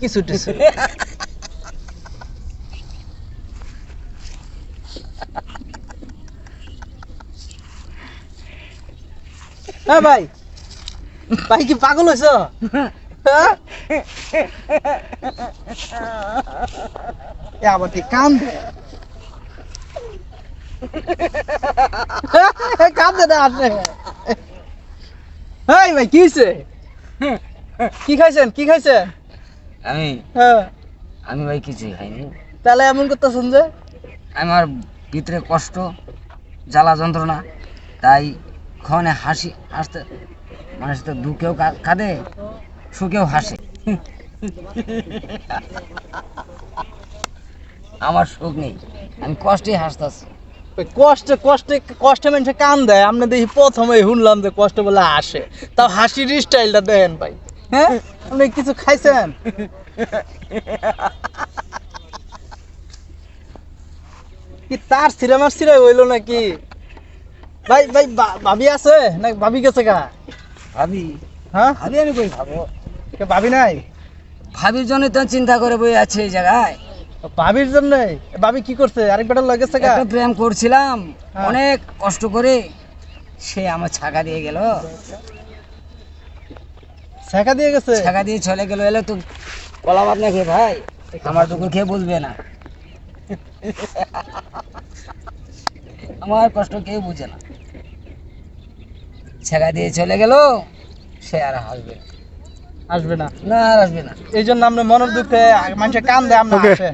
কিছু টিছু হ্যাঁ ভাই ভাই কি পাগল হয়েছ আবার কি কান কাঁদে না আসে এই ভাই কি হয়েছে কি খাইছেন কি খাইছেন আমি হ্যাঁ আমি ভাই কিছুই খাইনি। তাহলে এমন করতেছেন যে আমার ভিতরে কষ্ট, জ্বালা যন্ত্রণা, তাই ক্ষণে হাসতে মানুষ তো দুঃখেও কাঁদে, সুখেও হাসে। আমার সুখ নেই, আমি কষ্টে হাসতেছি। ওই কষ্টে কষ্টে কষ্টে মানুষে কান দেয় আপনি দেখি প্রথমে শুনলাম যে কষ্ট বলে হাসে তাও হাসির স্টাইলটা দেন ভাই হ্যাঁ আপনি কিছু খাইছেন কি তার সিনেমার সিরাই হইলো নাকি ভাই ভাই ভাবি আছে না ভাবি গেছে গা ভাবি হ্যাঁ ভাবি আমি কই ভাবো, ভাবি নাই ভাবির জন্য তো চিন্তা করে বই আছে এই জায়গায়। ভাবির জন্য ভাবি কি করছে আরেক বেটার লগে গেছে গা একটা প্রেম করছিলাম হ্যাঁ। অনেক কষ্ট করে, সে আমার ছাকা দিয়ে গেল, শেখা দিয়ে গেছে ছাকা দিয়ে চলে গেল। এলে তো কলা ভাত না খেয়ে ভাই, আমার দুঃখ খেয়ে বুঝবে না। আমার কষ্ট কেউ বুঝে না, ছেঁকা দিয়ে চলে গেল, সে আর হাসবে না, আসবে না না আর আসবে না। এই জন্য আপনি মনের দুঃখে মানুষের কান দেয় আপনি আসেন